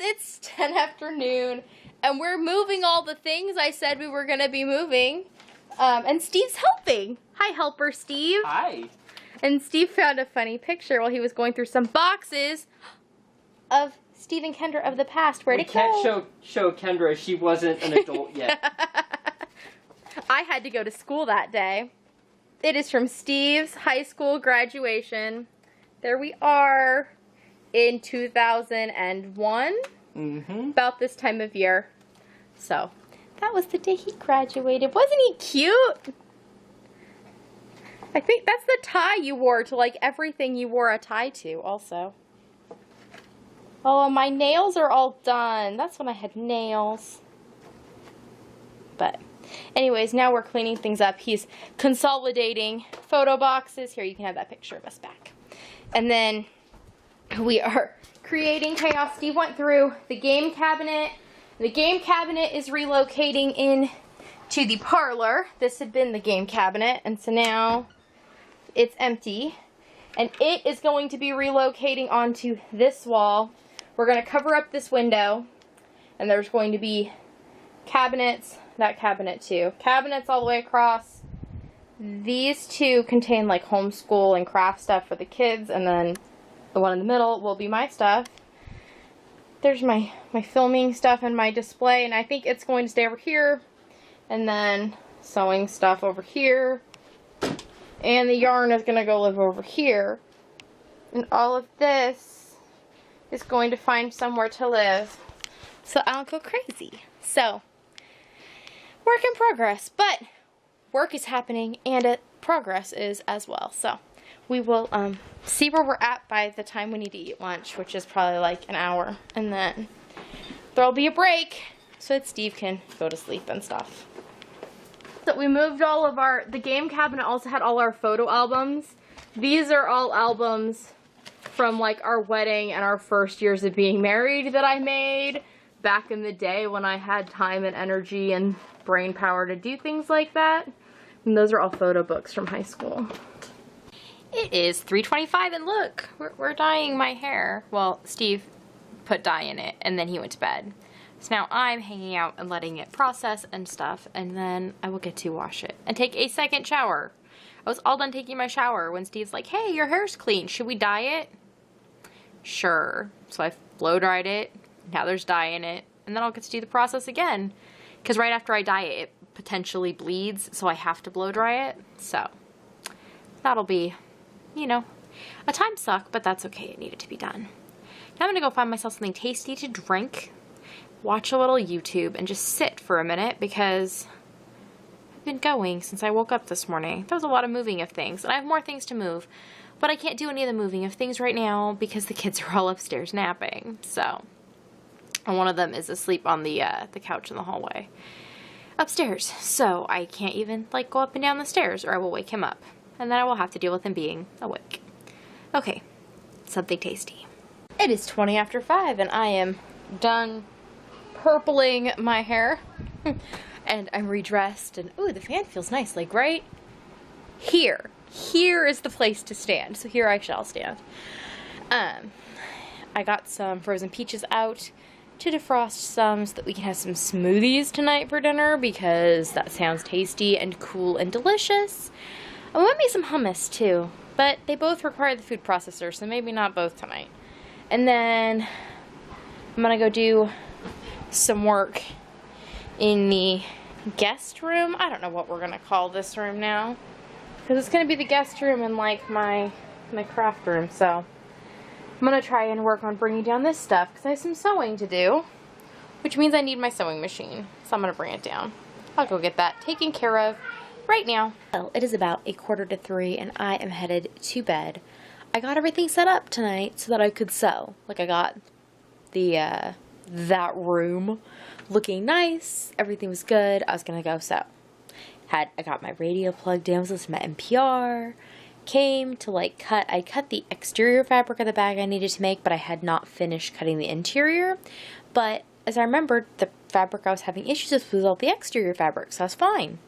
it's 10 afternoon, and we're moving all the things I said we were gonna be moving. And Steve's helping. Hi, helper Steve. Hi. And Steve found a funny picture while he was going through some boxes of Steve and Kendra of the past. Where'd it go? We can't show Kendra. She wasn't an adult yet. I had to go to school that day. It is from Steve's high school graduation. There we are in 2001. Mm-hmm. About this time of year. So, that was the day he graduated. Wasn't he cute? I think that's the tie you wore to like everything you wore a tie to also. Oh, my nails are all done. That's when I had nails. But anyways, now we're cleaning things up. He's consolidating photo boxes. Here, you can have that picture of us back. And then we are creating chaos. Steve went through the game cabinet. The game cabinet is relocating in to the parlor. This had been the game cabinet, and so now it's empty. And it is going to be relocating onto this wall. We're going to cover up this window, and there's going to be cabinets, that cabinet too. Cabinets all the way across. These two contain like homeschool and craft stuff for the kids, and then the one in the middle will be my stuff. There's my filming stuff and my display, and I think it's going to stay over here. And then sewing stuff over here. And the yarn is going to go live over here. And all of this is going to find somewhere to live, so I don't go crazy. So, work in progress, but work is happening and progress is as well. So, we will see where we're at by the time we need to eat lunch, which is probably like an hour. And then there'll be a break so that Steve can go to sleep and stuff. So we moved all of the game cabinet also had all our photo albums. These are all albums from like our wedding and our first years of being married that I made back in the day when I had time and energy and brain power to do things like that. And those are all photo books from high school. It is 3:25 and look, we're dyeing my hair. Well, Steve put dye in it and then he went to bed. So now I'm hanging out and letting it process and stuff, and then I will get to wash it and take a second shower. I was all done taking my shower when Steve's like, hey, your hair's clean. Should we dye it? Sure. So I blow dried it. Now there's dye in it. And then I'll get to do the process again. Because right after I dye it, it potentially bleeds, so I have to blow dry it. So that'll be, you know, a time suck, but that's okay. It needed to be done. Now I'm going to go find myself something tasty to drink, watch a little YouTube, and just sit for a minute because I've been going since I woke up this morning. There was a lot of moving of things, and I have more things to move, but I can't do any of the moving of things right now because the kids are all upstairs napping. So, and one of them is asleep on the couch in the hallway upstairs, so I can't even like go up and down the stairs or I will wake him up, and then I will have to deal with him being awake. Okay, something tasty. It is 20 after 5 and I am done purpling my hair and I'm redressed, and ooh, the fan feels nice, like right here. Here is the place to stand, so here I shall stand. I got some frozen peaches out to defrost some so that we can have some smoothies tonight for dinner because that sounds tasty and cool and delicious. I want me some hummus too, but they both require the food processor, so maybe not both tonight. And then I'm gonna go do some work in the guest room. I don't know what we're gonna call this room now, because it's gonna be the guest room and like my craft room. So I'm gonna try and work on bringing down this stuff because I have some sewing to do, which means I need my sewing machine. So I'm gonna bring it down. I'll go get that taken care of right now. Well, it is about 2:45 and I am headed to bed. I got everything set up tonight so that I could sew. Like I got the that room looking nice. Everything was good. I was gonna go sew. I got my radio plugged in. I was listening to my NPR. Came to like cut. I cut the exterior fabric of the bag I needed to make, but I had not finished cutting the interior. But as I remembered, the fabric I was having issues with was all the exterior fabric, so I was fine.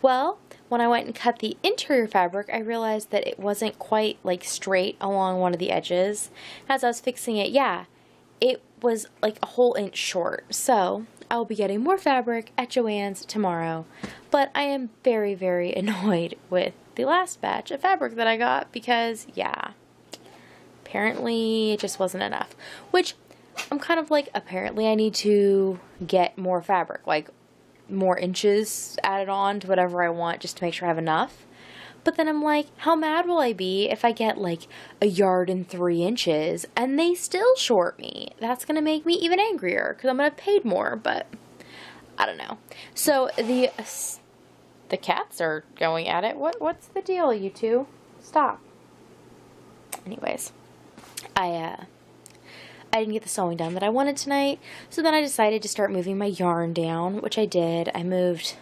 Well, when I went and cut the interior fabric, I realized that it wasn't quite like straight along one of the edges. As I was fixing it, yeah, it was like a whole inch short. So I will be getting more fabric at Joann's tomorrow. But I am very, very annoyed with the last batch of fabric that I got because, yeah, apparently it just wasn't enough. Which I'm kind of like, apparently I need to get more fabric, like more inches added on to whatever I want just to make sure I have enough. But then I'm like, how mad will I be if I get like 1.3 yards and they still short me? That's going to make me even angrier because I'm going to have paid more, but I don't know. So the cats are going at it. What's the deal, you two? Stop. Anyways, I didn't get the sewing done that I wanted tonight, so then I decided to start moving my yarn down, which I did. I moved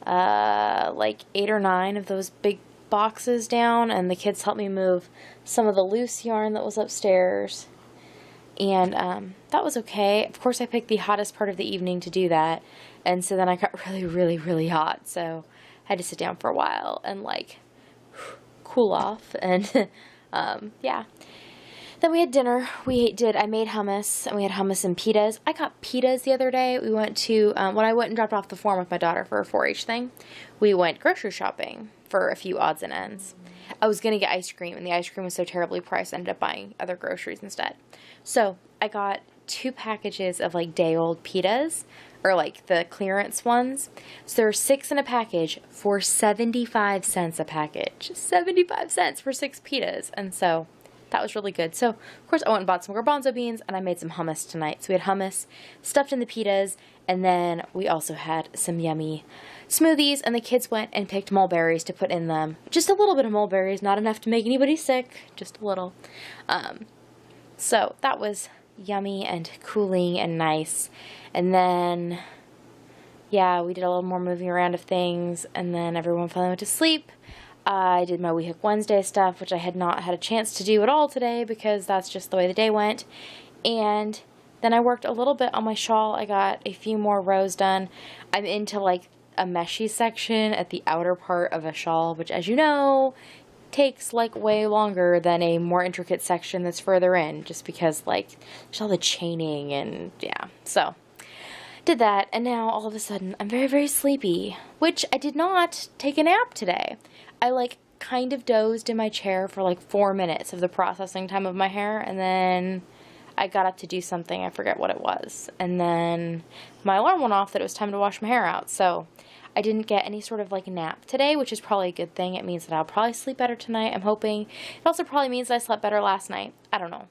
like 8 or 9 of those big boxes down, and the kids helped me move some of the loose yarn that was upstairs, and that was okay. Of course, I picked the hottest part of the evening to do that, and so then I got really, really, really hot, so I had to sit down for a while and like cool off, and yeah. Then we had dinner. I made hummus, and we had hummus and pitas. I got pitas the other day. We went to, when I went and dropped off the form with my daughter for a 4-H thing, we went grocery shopping for a few odds and ends. I was going to get ice cream, and the ice cream was so terribly priced, I ended up buying other groceries instead. So I got 2 packages of like day-old pitas, or like the clearance ones. So there were 6 in a package for 75 cents a package. 75 cents for 6 pitas. And so that was really good. So, of course, I went and bought some garbanzo beans, and I made some hummus tonight. So we had hummus stuffed in the pitas, and then we also had some yummy smoothies, and the kids went and picked mulberries to put in them. Just a little bit of mulberries, not enough to make anybody sick, just a little. So that was yummy and cooling and nice. And then, yeah, we did a little more moving around of things, and then everyone finally went to sleep. I did my We Hook Wednesday stuff, which I had not had a chance to do at all today because that's just the way the day went. And then I worked a little bit on my shawl. I got a few more rows done. I'm into like a meshy section at the outer part of a shawl, which, as you know, takes like way longer than a more intricate section that's further in, just because like there's all the chaining and yeah. So did that, and now all of a sudden I'm very, very sleepy, which I did not take a nap today. I like kind of dozed in my chair for like 4 minutes of the processing time of my hair, and then I got up to do something, I forget what it was, and then my alarm went off that it was time to wash my hair out, so I didn't get any sort of like nap today, which is probably a good thing. It means that I'll probably sleep better tonight, I'm hoping. It also probably means that I slept better last night. I don't know.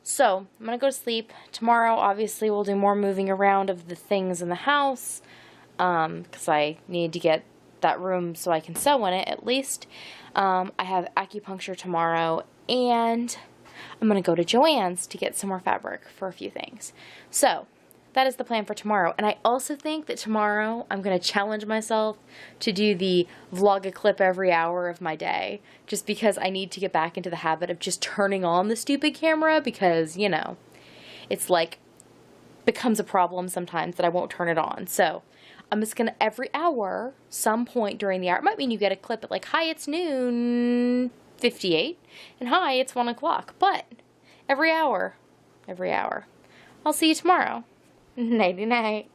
So, I'm going to go to sleep. Tomorrow, obviously, we'll do more moving around of the things in the house, because I need to get that room so I can sew in it, at least. I have acupuncture tomorrow, and I'm going to go to Joann's to get some more fabric for a few things. So, that is the plan for tomorrow. And I also think that tomorrow I'm going to challenge myself to do the vlog a clip every hour of my day, just because I need to get back into the habit of just turning on the stupid camera, because, you know, it's like becomes a problem sometimes that I won't turn it on. So I'm just going to, every hour, some point during the hour, it might mean you get a clip at like, hi, it's noon 58, and hi, it's 1 o'clock, but every hour. I'll see you tomorrow. Nighty night.